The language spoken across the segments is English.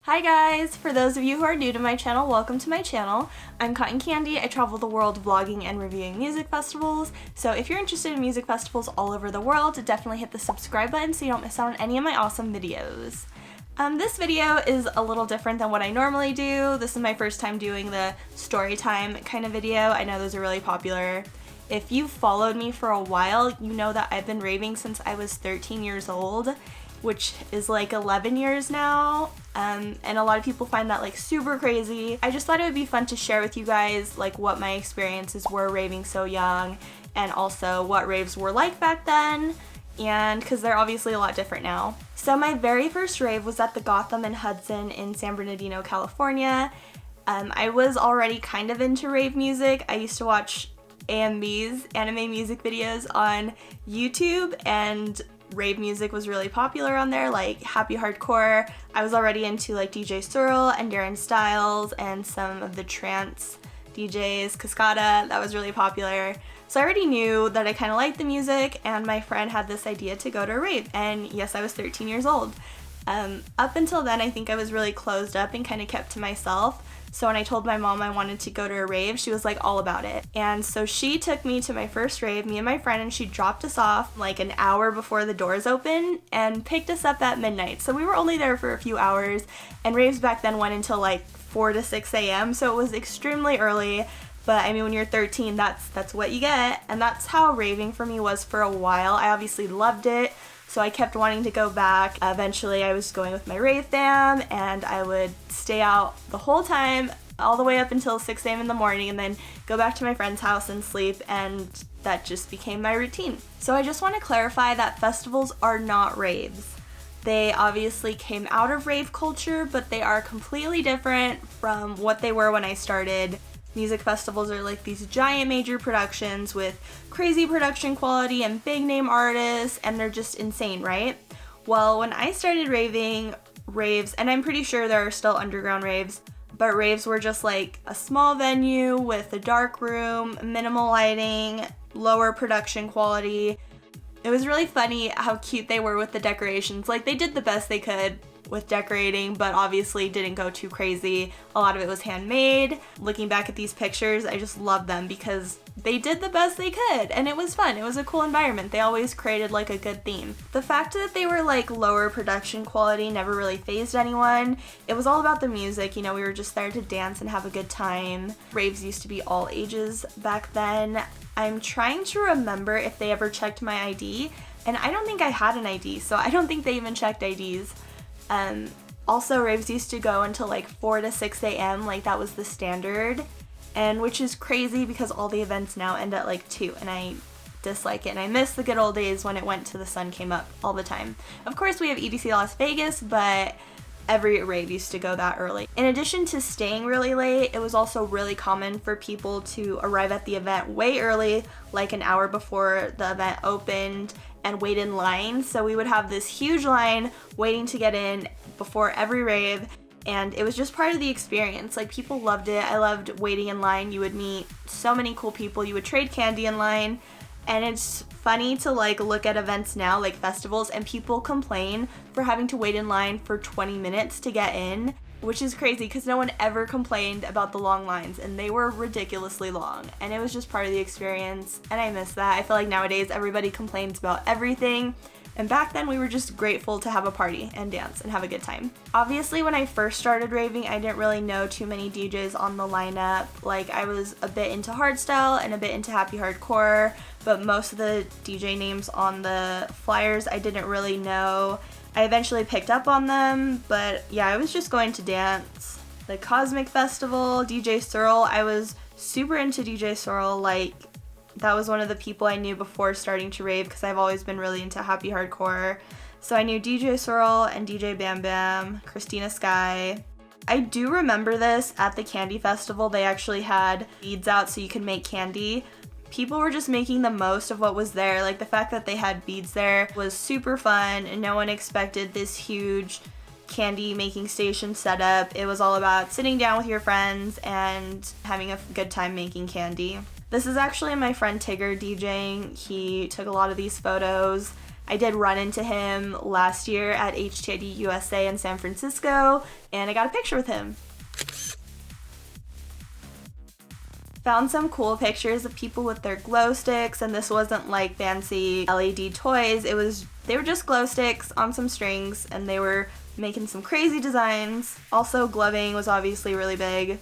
Hi guys! For those of you who are new to my channel, welcome to my channel. I'm cotton Kandi. I travel the world vlogging and reviewing music festivals, so if you're interested in music festivals all over the world, definitely hit the subscribe button so you don't miss out on any of my awesome videos. This video is a little different than what I normally do. This is my first time doing the story time kind of video. I know those are really popular. If you've followed me for a while, you know that I've been raving since I was 13 years old, which is like 11 years now, and a lot of people find that like super crazy. I just thought it would be fun to share with you guys like what my experiences were raving so young, and also what raves were like back then, and because they're obviously a lot different now. So my very first rave was at the Gotham and Hudson in San Bernardino, California. I was already kind of into rave music. I used to watch AMVs, anime music videos, on YouTube, and rave music was really popular on there, like happy hardcore. I was already into like DJ Searle and Darren Styles and some of the trance DJs, Cascada, that was really popular. So I already knew that I kind of liked the music, and my friend had this idea to go to a rave, and yes, I was 13 years old. Up until then, I think I was really closed up and kind of kept to myself. So when I told my mom I wanted to go to a rave, she was like all about it. And so she took me to my first rave, me and my friend, and she dropped us off like an hour before the doors opened and picked us up at midnight. So we were only there for a few hours, and raves back then went until like 4 to 6 a.m. So it was extremely early. But I mean, when you're 13, that's what you get. And that's how raving for me was for a while. I obviously loved it, so I kept wanting to go back. Eventually I was going with my rave fam, and I would stay out the whole time, all the way up until 6 a.m. in the morning, and then go back to my friend's house and sleep, and that just became my routine. So I just want to clarify that festivals are not raves. They obviously came out of rave culture, but they are completely different from what they were when I started. Music festivals are like these giant major productions with crazy production quality and big name artists, and they're just insane, right? Well, when I started raving, raves, and I'm pretty sure there are still underground raves, but raves were just like a small venue with a dark room, minimal lighting, lower production quality. It was really funny how cute they were with the decorations. Like, they did the best they could with decorating, but obviously didn't go too crazy. A lot of it was handmade. Looking back at these pictures, I just love them because they did the best they could, and it was fun. It was a cool environment. They always created like a good theme. The fact that they were like lower production quality never really fazed anyone. It was all about the music, you know, we were just there to dance and have a good time. Raves used to be all ages back then. I'm trying to remember if they ever checked my ID, and I don't think I had an ID, so I don't think they even checked IDs. Also, raves used to go until like 4 to 6 a.m. like that was the standard, and which is crazy because all the events now end at like 2, and I dislike it, and I miss the good old days when it went till the sun came up all the time. Of course, we have EDC Las Vegas, but every rave used to go that early. In addition to staying really late, it was also really common for people to arrive at the event way early, like an hour before the event opened, and wait in line. So we would have this huge line waiting to get in before every rave, and it was just part of the experience. Like, people loved it. I loved waiting in line. You would meet so many cool people. You would trade candy in line, and it's funny to like look at events now, like festivals, and people complain for having to wait in line for 20 minutes to get in, which is crazy because no one ever complained about the long lines, and they were ridiculously long, and it was just part of the experience, and I miss that. I feel like nowadays everybody complains about everything, and back then we were just grateful to have a party and dance and have a good time. Obviously, when I first started raving, I didn't really know too many DJs on the lineup. Like, I was a bit into hardstyle and a bit into happy hardcore, but most of the DJ names on the flyers I didn't really know. I eventually picked up on them, but yeah, I was just going to dance. The Cosmic Festival, DJ Searle, I was super into DJ Searle. Like, that was one of the people I knew before starting to rave because I've always been really into happy hardcore. So I knew DJ Searle and DJ Bam Bam, Christina Sky. I do remember this at the Kandi Festival. They actually had beads out so you could make candy. People were just making the most of what was there. Like, the fact that they had beads there was super fun, and no one expected this huge candy making station setup. It was all about sitting down with your friends and having a good time making candy. This is actually my friend Tigger DJing. He took a lot of these photos. I did run into him last year at HTID USA in San Francisco, and I got a picture with him. Found some cool pictures of people with their glow sticks, and this wasn't like fancy LED toys. They were just glow sticks on some strings, and they were making some crazy designs. Also, gloving was obviously really big.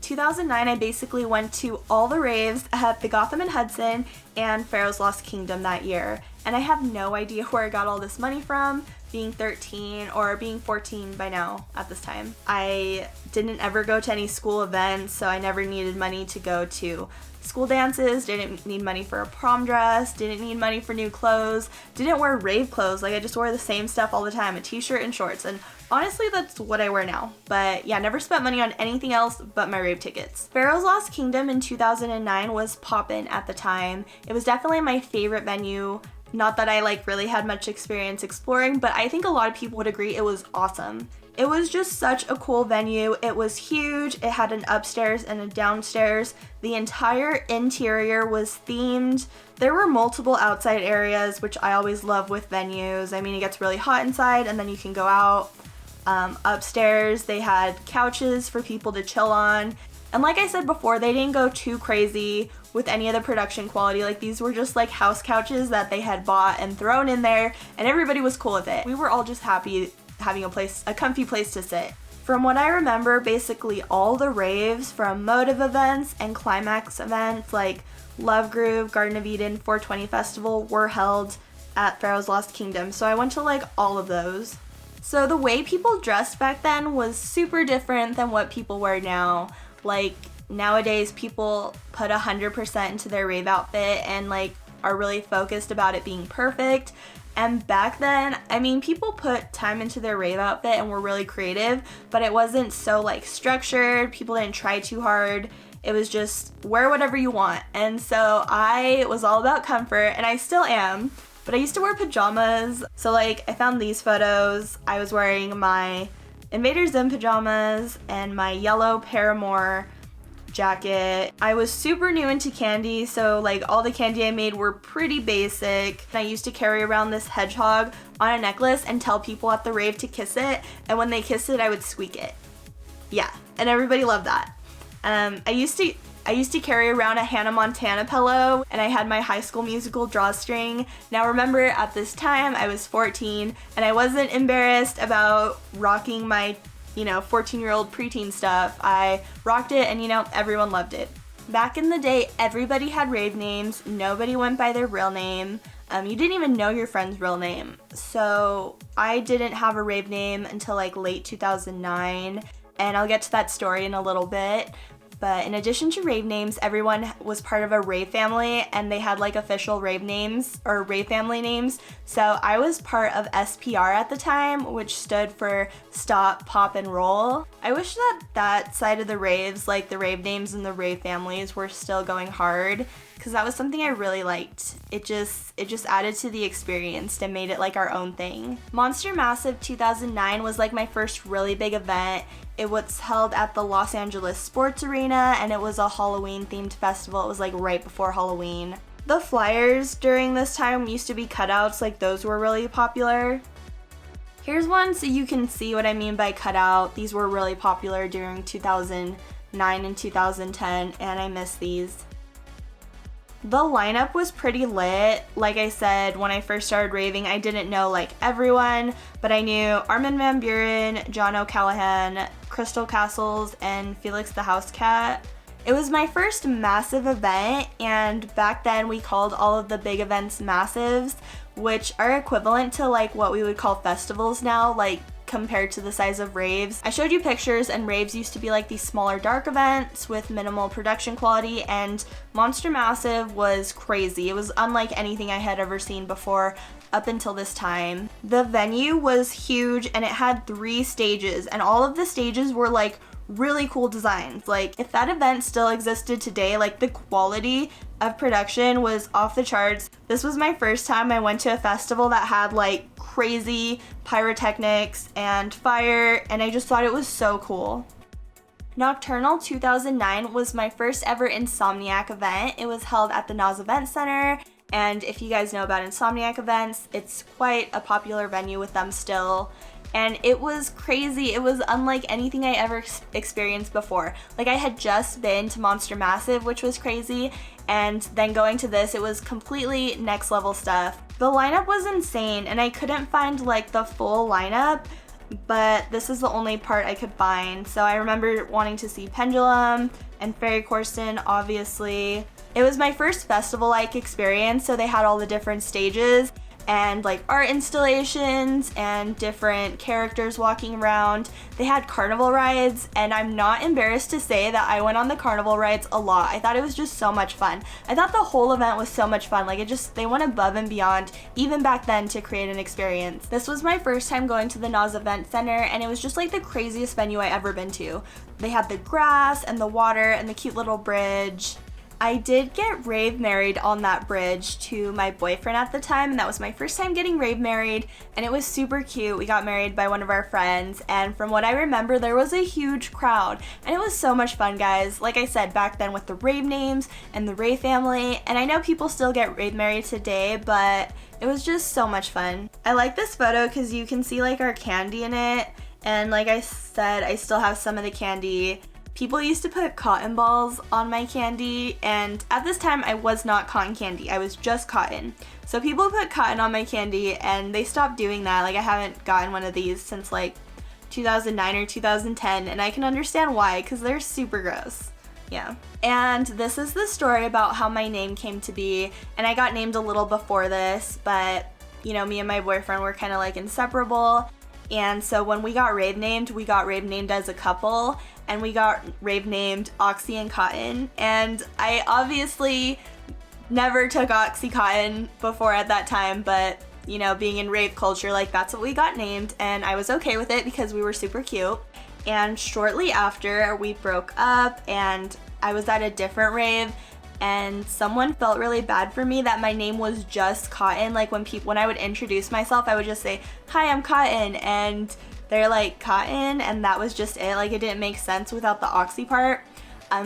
2009, I basically went to all the raves at the Gotham and Hudson and Pharaoh's Lost Kingdom that year. And I have no idea where I got all this money from, being 13 or being 14 by now at this time. I didn't ever go to any school events, so I never needed money to go to school dances, didn't need money for a prom dress, didn't need money for new clothes, didn't wear rave clothes. Like, I just wore the same stuff all the time, a t-shirt and shorts. And honestly, that's what I wear now. But yeah, never spent money on anything else but my rave tickets. Pharaoh's Lost Kingdom in 2009 was poppin' at the time. It was definitely my favorite venue. Not that I really had much experience exploring, but I think a lot of people would agree it was awesome. It was just such a cool venue. It was huge. It had an upstairs and a downstairs. The entire interior was themed. There were multiple outside areas, which I always love with venues. I mean, it gets really hot inside and then you can go out. Upstairs, they had couches for people to chill on. And like I said before, they didn't go too crazy with any of the production quality. Like, these were just like house couches that they had bought and thrown in there, and everybody was cool with it. We were all just happy having a comfy place to sit. From what I remember, basically all the raves, from Motive events and Climax events like Love Groove, Garden of Eden, 420 Festival, were held at Pharaoh's Lost Kingdom. So I went to all of those. So the way people dressed back then was super different than what people wear now. Nowadays, people put 100% into their rave outfit and are really focused about it being perfect. And back then, I mean, people put time into their rave outfit and were really creative, but it wasn't so structured. People didn't try too hard. It was just wear whatever you want. And so I was all about comfort, and I still am. But I used to wear pajamas. So I found these photos. I was wearing my Invader Zim pajamas and my yellow Paramore jacket. I was super new into Kandi, so all the Kandi I made were pretty basic. I used to carry around this hedgehog on a necklace and tell people at the rave to kiss it, and when they kissed it, I would squeak it. Yeah, and everybody loved that. I used to carry around a Hannah Montana pillow, and I had my High School Musical drawstring. Now remember, at this time, I was 14, and I wasn't embarrassed about rocking my 14-year-old preteen stuff. I rocked it, and everyone loved it. Back in the day, everybody had rave names. Nobody went by their real name. You didn't even know your friend's real name. So I didn't have a rave name until late 2009, and I'll get to that story in a little bit. But in addition to rave names, everyone was part of a rave family, and they had official rave names or rave family names. So I was part of SPR at the time, which stood for Stop, Pop, and Roll. I wish that side of the raves, the rave names and the rave families, were still going hard, because that was something I really liked. It just added to the experience and made it our own thing. Monster Massive 2009 was my first really big event. It was held at the Los Angeles Sports Arena, and it was a Halloween themed festival. It was right before Halloween. The flyers during this time used to be cutouts, those were really popular. Here's one so you can see what I mean by cutout. These were really popular during 2009 and 2010, and I miss these. The lineup was pretty lit. Like I said, when I first started raving, I didn't know everyone, but I knew Armin van Buren, John O'Callaghan, Crystal Castles, and Felix the House Cat. It was my first massive event, and back then we called all of the big events massives, which are equivalent to what we would call festivals now, compared to the size of raves. I showed you pictures, and raves used to be these smaller dark events with minimal production quality, and Monster Massive was crazy. It was unlike anything I had ever seen before up until this time. The venue was huge, and it had 3 stages, and all of the stages were really cool designs. If that event still existed today, the quality of production was off the charts. This was my first time I went to a festival that had crazy pyrotechnics and fire, and I just thought it was so cool. Nocturnal 2009 was my first ever Insomniac event. It was held at the Nas Event Center, And if you guys know about Insomniac events, it's quite a popular venue with them still. And it was crazy. It was unlike anything I ever experienced before. Like, I had just been to Monster Massive, which was crazy, and then going to this, it was completely next level stuff. The lineup was insane, and I couldn't find like the full lineup, but this is the only part I could find. So I remember wanting to see Pendulum and Fairy Corsten, obviously. It was my first festival-like experience, so they had all the different stages and like art installations and different characters walking around. They had carnival rides, and I'm not embarrassed to say that I went on the carnival rides a lot. I thought it was just so much fun. I thought the whole event was so much fun. Like, they went above and beyond even back then to create an experience. This was my first time going to the NAS Event Center, and it was just like the craziest venue I ever been to. They had the grass and the water and the cute little bridge. I did get rave married on that bridge to my boyfriend at the time, and that was my first time getting rave married, and it was super cute. We got married by one of our friends, and from what I remember, there was a huge crowd, and it was so much fun, guys. Like I said, back then with the rave names and the rave family, and I know people still get rave married today, but it was just so much fun. I like this photo because you can see like our candy in it, and like I said, I still have some of the candy. People used to put cotton balls on my candy, and at this time I was not cotton candy, I was just cotton. So people put cotton on my candy, and they stopped doing that. Like, I haven't gotten one of these since like 2009 or 2010, and I can understand why, because they're super gross. Yeah. And this is the story about how my name came to be, and I got named a little before this, but you know, me and my boyfriend were kind of like inseparable. And so when we got rave named as a couple, and we got rave named Oxy and Cotton. And I obviously never took Oxycontin before at that time, but you know, being in rave culture, like, that's what we got named, and I was okay with it because we were super cute. And shortly after, we broke up, and I was at a different rave, and someone felt really bad for me that my name was just Cotton. Like, when I would introduce myself, I would just say, "Hi, I'm Cotton," and they're like, "Cotton," and that was just it. Like, it didn't make sense without the Oxy part.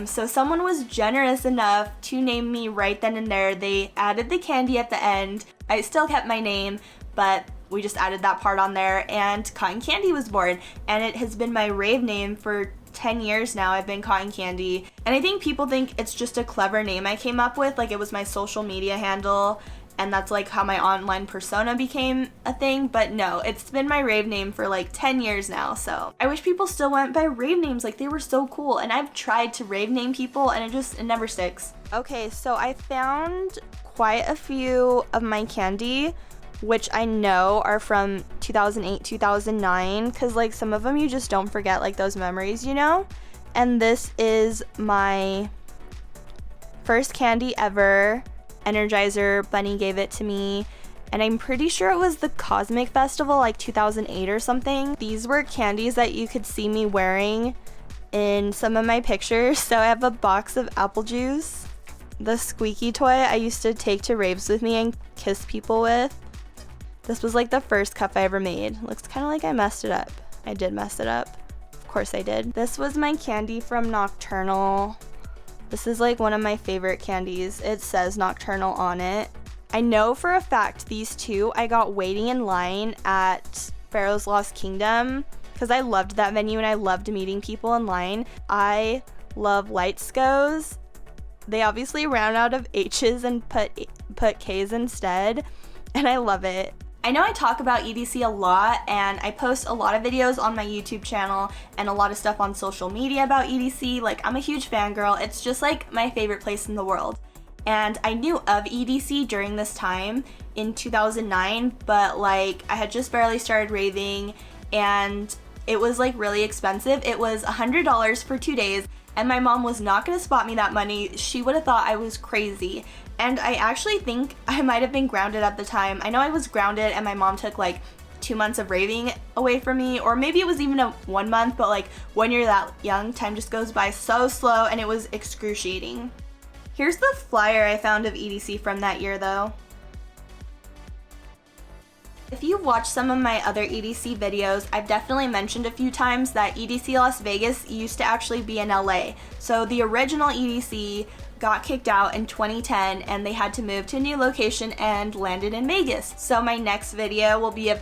So someone was generous enough to name me right then and there. They added the candy at the end. I still kept my name, but we just added that part on there, and Cotton Candy was born, and it has been my rave name for 10 years now. I've been Cotton Candy, and I think people think it's just a clever name I came up with, like it was my social media handle, and that's like how my online persona became a thing, but no, it's been my rave name for like 10 years now. So I wish people still went by rave names. Like, they were so cool, and I've tried to rave name people, and it never sticks. Okay, so I found quite a few of my candy, which I know are from 2008, 2009, because like some of them you just don't forget, like those memories, you know? And this is my first candy ever. Energizer Bunny gave it to me, and I'm pretty sure it was the Cosmic Festival, like 2008 or something. These were candies that you could see me wearing in some of my pictures. So I have a box of apple juice, the squeaky toy I used to take to raves with me and kiss people with. This was like the first cup I ever made. Looks kind of like I messed it up. I did mess it up. Of course I did. This was my candy from Nocturnal. This is like one of my favorite candies. It says Nocturnal on it. I know for a fact these two I got waiting in line at Pharaoh's Lost Kingdom because I loved that venue and I loved meeting people in line. I love Lightsco's. They obviously ran out of H's and put K's instead, and I love it. I know I talk about EDC a lot, and I post a lot of videos on my YouTube channel and a lot of stuff on social media about EDC. Like, I'm a huge fangirl. It's just like my favorite place in the world. And I knew of EDC during this time in 2009, but like I had just barely started raving, and it was like really expensive. It was $100 for 2 days, and my mom was not gonna spot me that money. She would have thought I was crazy. And I actually think I might have been grounded at the time. I know I was grounded, and my mom took like 2 months of raving away from me, or maybe it was even 1 month, but like when you're that young, time just goes by so slow, and it was excruciating. Here's the flyer I found of EDC from that year though. If you've watched some of my other EDC videos, I've definitely mentioned a few times that EDC Las Vegas used to actually be in LA. So the original EDC got kicked out in 2010 and they had to move to a new location and landed in Vegas. So my next video will be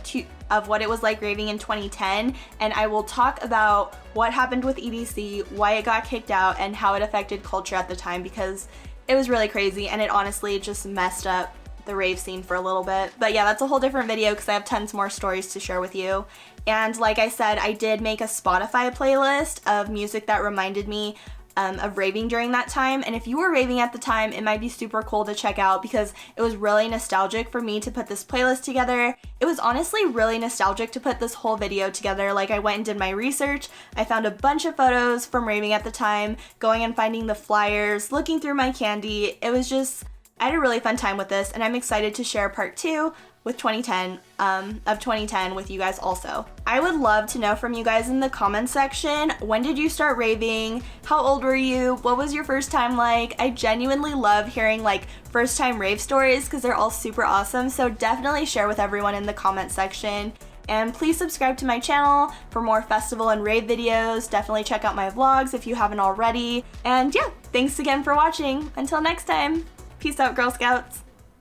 of what it was like raving in 2010, and I will talk about what happened with EDC, why it got kicked out, and how it affected culture at the time, because it was really crazy and it honestly just messed up the rave scene for a little bit. But yeah, that's a whole different video because I have tons more stories to share with you. And like I said, I did make a Spotify playlist of music that reminded me of raving during that time, and if you were raving at the time, it might be super cool to check out because it was really nostalgic for me to put this playlist together. It was honestly really nostalgic to put this whole video together. Like, I went and did my research, I found a bunch of photos from raving at the time, going and finding the flyers, looking through my Kandi. It was just, I had a really fun time with this, and I'm excited to share part 2 with 2010 with you guys also. I would love to know from you guys in the comments section, when did you start raving? How old were you? What was your first time like? I genuinely love hearing like first time rave stories because they're all super awesome, so definitely share with everyone in the comments section. And please subscribe to my channel for more festival and rave videos. Definitely check out my vlogs if you haven't already. And yeah, thanks again for watching. Until next time, peace out, Girl Scouts.